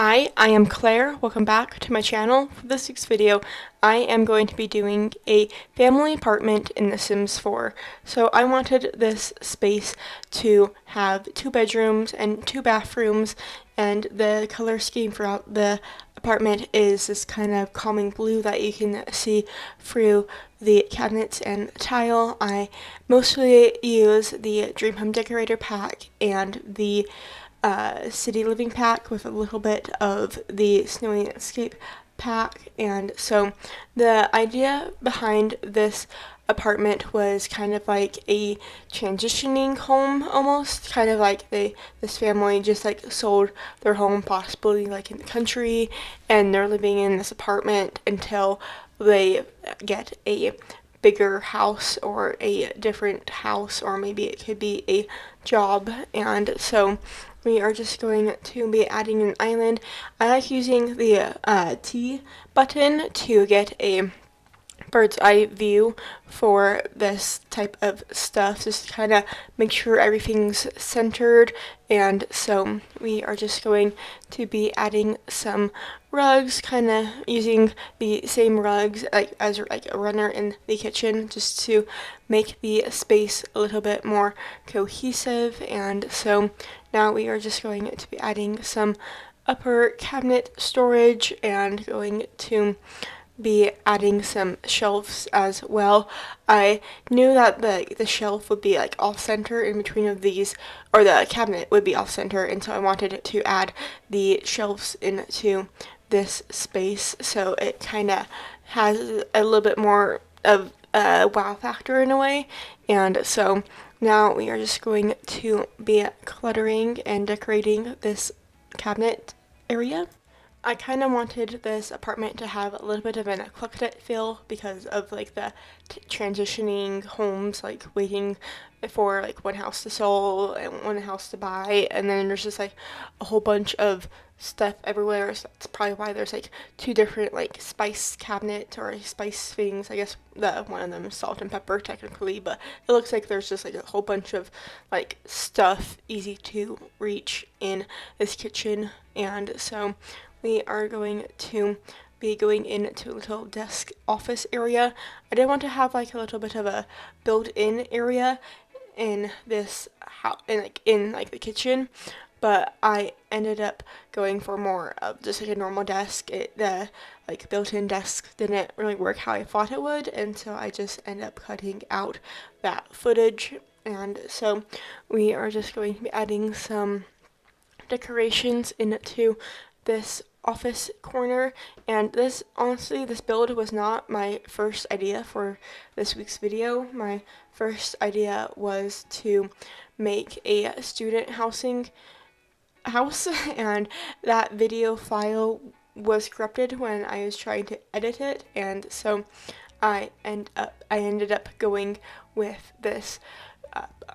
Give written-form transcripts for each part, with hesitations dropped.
Hi, I am Claire. Welcome back to my channel. For this week's video, I am going to be doing a family apartment in The Sims 4. So I wanted this space to have 2 bedrooms and 2 bathrooms, and the color scheme throughout the apartment is this kind of calming blue that you can see through the cabinets and tile. I mostly use the Dream Home Decorator pack and the city living pack with a little bit of the snowy escape pack. And so the idea behind this apartment was kind of like a transitioning home, almost kind of like this family just like sold their home, possibly like in the country, and they're living in this apartment until they get a bigger house or a different house, or maybe it could be a job. And so we are just going to be adding an island. I like using the T button to get a bird's eye view for this type of stuff, just to kind of make sure everything's centered. And so we are just going to be adding some rugs, kind of using the same rugs as like a runner in the kitchen, just to make the space a little bit more cohesive. And so now we are just going to be adding some upper cabinet storage and going to be adding some shelves as well. I knew that the shelf would be like off center in between of these, or the cabinet would be off center, and so I wanted to add the shelves into this space so it kind of has a little bit more of a wow factor in a way. And so now we are just going to be cluttering and decorating this cabinet area. I kind of wanted this apartment to have a little bit of an eclectic feel because of like the transitioning homes, like waiting for like one house to sell and one house to buy, and then there's just like a whole bunch of stuff everywhere. So that's probably why there's like 2 different like spice cabinet or spice things. I guess the one of them is salt and pepper technically, but it looks like there's just like a whole bunch of like stuff easy to reach in this kitchen. And so we are going to be going into a little desk office area. I did want to have like a little bit of a built-in area in this house, in like the kitchen, but I ended up going for more of just like a normal desk. The like built-in desk didn't really work how I thought it would, and so I just ended up cutting out that footage. And so we are just going to be adding some decorations into this office corner. And this, honestly, this build was not my first idea for this week's video. My first idea was to make a student housing house, and that video file was corrupted when I was trying to edit it, and so I ended up going with this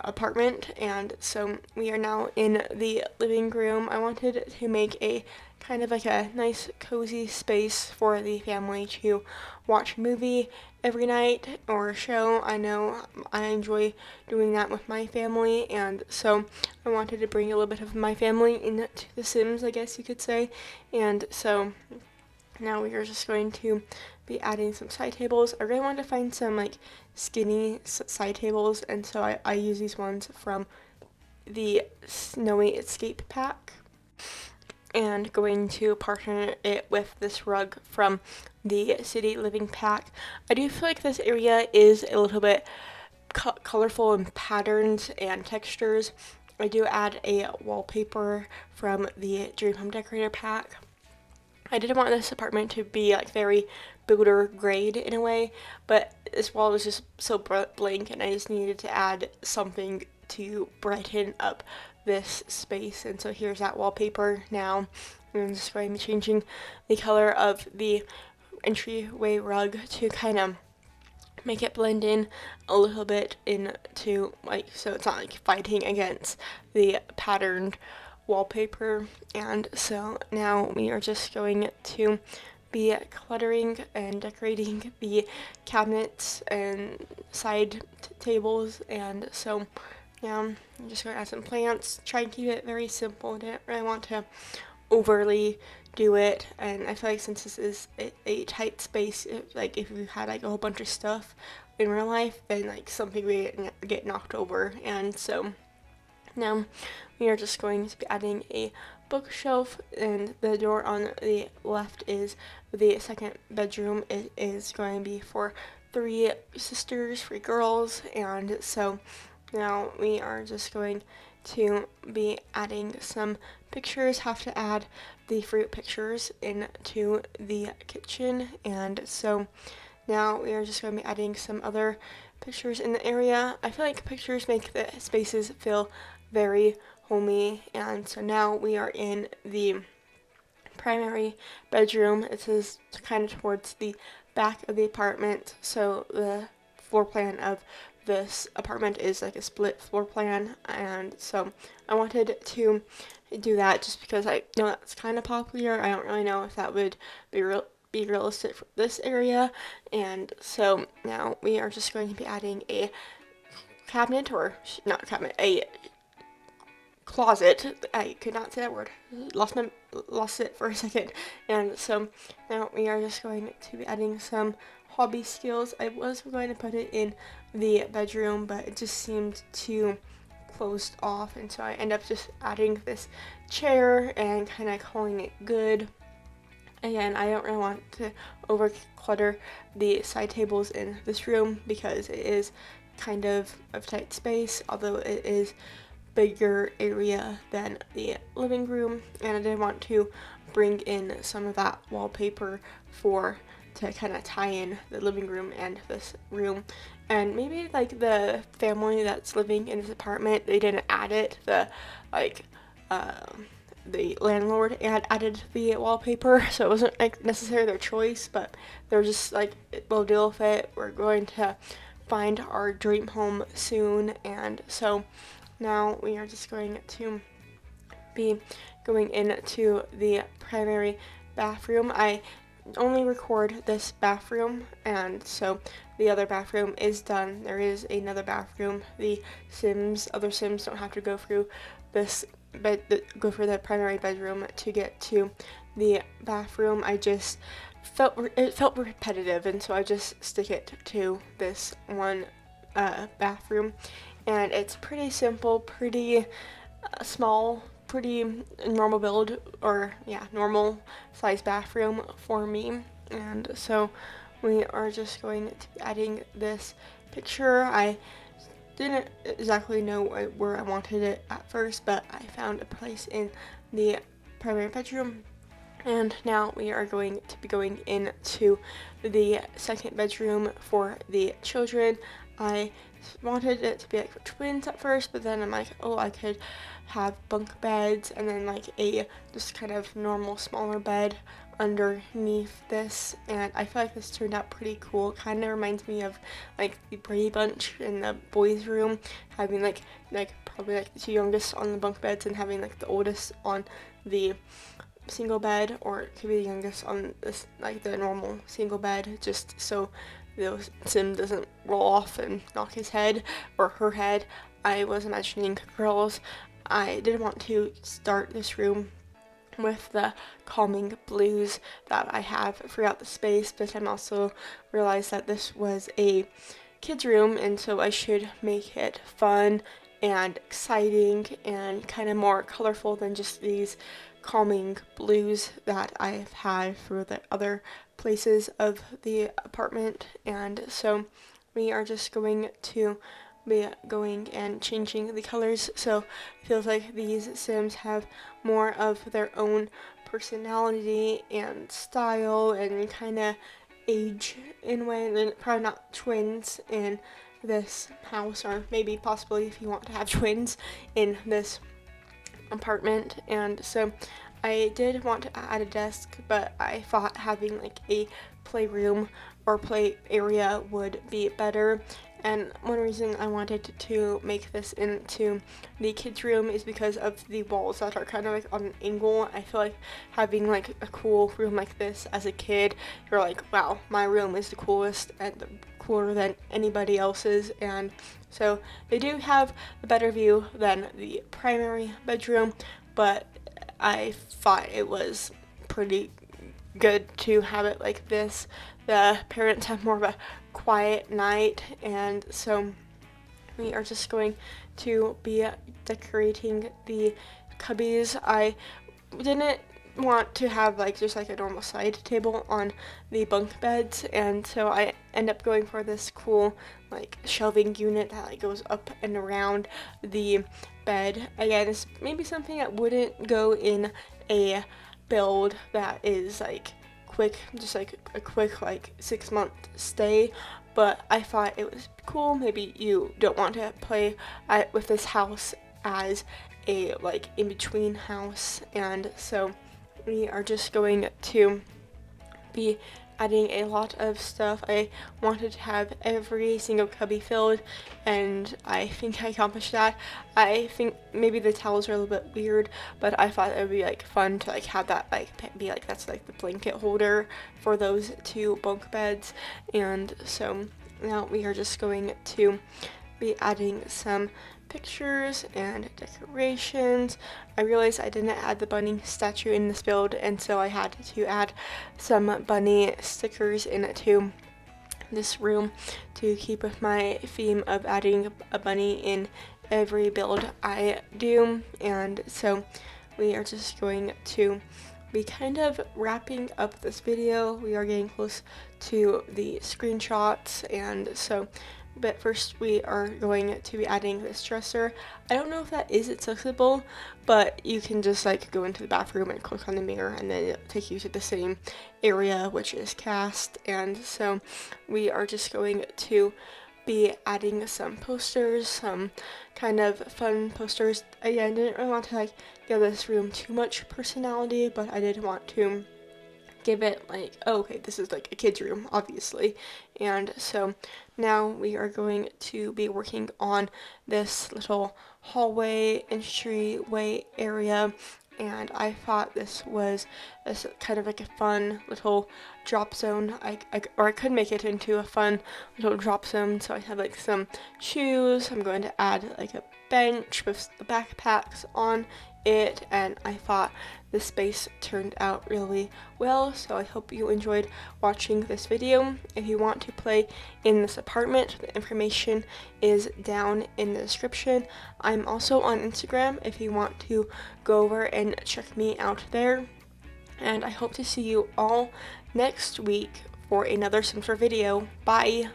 apartment. And so we are now in the living room. I wanted to make a kind of like a nice cozy space for the family to watch a movie every night or a show. I know I enjoy doing that with my family, and so I wanted to bring a little bit of my family into The Sims, I guess you could say. And so now we are just going to be adding some side tables. I really wanted to find some like skinny side tables, and so I use these ones from the Snowy Escape pack, and going to partner it with this rug from the City Living pack. I do feel like this area is a little bit colorful in patterns and textures. I do add a wallpaper from the Dream Home Decorator pack. I didn't want this apartment to be like very builder grade in a way, but this wall was just so blank, and I just needed to add something to brighten up this space. And so here's that wallpaper now. I'm just going to be changing the color of the entryway rug to kind of make it blend in a little bit into like, so it's not like fighting against the patterned wallpaper. And so now we are just going to be cluttering and decorating the cabinets and side tables. And so yeah, I'm just going to add some plants, try and keep it very simple. I didn't really want to overly do it. And I feel like since this is a tight space, if you had like a whole bunch of stuff in real life, then like something would get knocked over. And so now we are just going to be adding a bookshelf, and the door on the left is the second bedroom. It is going to be for three sisters, three girls, and so now we are just going to be adding some pictures. Have to add the fruit pictures into the kitchen, and so now we are just going to be adding some other pictures in the area. I feel like pictures make the spaces feel very homey, and so now we are in the primary bedroom. It is kind of towards the back of the apartment, so the floor plan of this apartment is like a split floor plan, and so I wanted to do that just because I know that's kind of popular. I don't really know if that would be realistic for this area, and so now we are just going to be adding a cabinet, or not cabinet, a closet. I could not say that word. Lost it for a second. And so now we are just going to be adding some hobby skills. I was going to put it in the bedroom, but it just seemed too closed off, and so I end up just adding this chair and kind of calling it good. Again, I don't really want to over clutter the side tables in this room because it is kind of a tight space, although it is bigger area than the living room, and I did want to bring in some of that wallpaper to kind of tie in the living room and this room. And maybe like the family that's living in this apartment, they didn't add it. The landlord added the wallpaper, so it wasn't like necessarily their choice, but they're just like, we'll deal with it. We're going to find our dream home soon, and so now we are just going to be going into the primary bathroom. I only record this bathroom, and so the other bathroom is done. There is another bathroom. The other Sims don't have to go through go for the primary bedroom to get to the bathroom. It felt repetitive, and so I just stick it to this one bathroom, and it's pretty simple, pretty small, pretty normal build, or yeah, normal size bathroom for me. And so we are just going to be adding this picture. I didn't exactly know where I wanted it at first, but I found a place in the primary bedroom. And now we are going to be going into the second bedroom for the children. I wanted it to be like for twins at first, but then I'm like, oh, I could have bunk beds and then like a just kind of normal smaller bed underneath this, and I feel like this turned out pretty cool. It kind of reminds me of like the Brady Bunch in the boys' room, having like probably like the two youngest on the bunk beds and having like the oldest on the single bed, or it could be the youngest on this like the normal single bed, just so the Sim doesn't roll off and knock his head or her head. I was imagining girls. I did want to start this room with the calming blues that I have throughout the space, but I'm also realized that this was a kids room, and so I should make it fun and exciting and kind of more colorful than just these calming blues that I've had for the other places of the apartment. And so we are just going to be going and changing the colors, so it feels like these Sims have more of their own personality and style and kind of age in a way. They're probably not twins in this house, or maybe possibly if you want to have twins in this apartment. And so I did want to add a desk, but I thought having like a playroom or play area would be better. And one reason I wanted to make this into the kids' room is because of the walls that are kind of like on an angle. I feel like having like a cool room like this as a kid, you're like, wow, my room is the coolest and cooler than anybody else's. And so they do have a better view than the primary bedroom, but I thought it was pretty good to have it like this. The parents have more of a quiet night, and so we are just going to be decorating the cubbies. I didn't want to have like just like a normal side table on the bunk beds, and so I end up going for this cool like shelving unit that like goes up and around the bed. Again, it's maybe something that wouldn't go in a build that is like quick, just like a quick like 6-month stay, but I thought it was cool. Maybe you don't want to play with this house as a like in between house, and so we are just going to be adding a lot of stuff. I wanted to have every single cubby filled, and I think I accomplished that. I think maybe the towels are a little bit weird, but I thought it would be like fun to like have that like be like that's like the blanket holder for those 2 bunk beds. And so now we are just going to be adding some pictures and decorations. I realized I didn't add the bunny statue in this build, and so I had to add some bunny stickers into this room to keep with my theme of adding a bunny in every build I do. And so we are just going to be kind of wrapping up this video. We are getting close to the screenshots, and so but first we are going to be adding this dresser. I don't know if that is accessible, but you can just like go into the bathroom and click on the mirror, and then it'll take you to the same area, which is cast. And so we are just going to be adding some posters, some kind of fun posters. Again, I didn't really want to like give this room too much personality, but I did want to give it like, oh, okay, this is like a kid's room, obviously. And so now we are going to be working on this little hallway, entryway area, and I thought this was this kind of like a fun little drop zone. Or I could make it into a fun little drop zone. So I have like some shoes. I'm going to add like a bench with the backpacks on it, and I thought the space turned out really well. So I hope you enjoyed watching this video. If you want to play in this apartment, the information is down in the description. I'm also on Instagram if you want to go over and check me out there. And I hope to see you all next week for another Sims 4 video. Bye!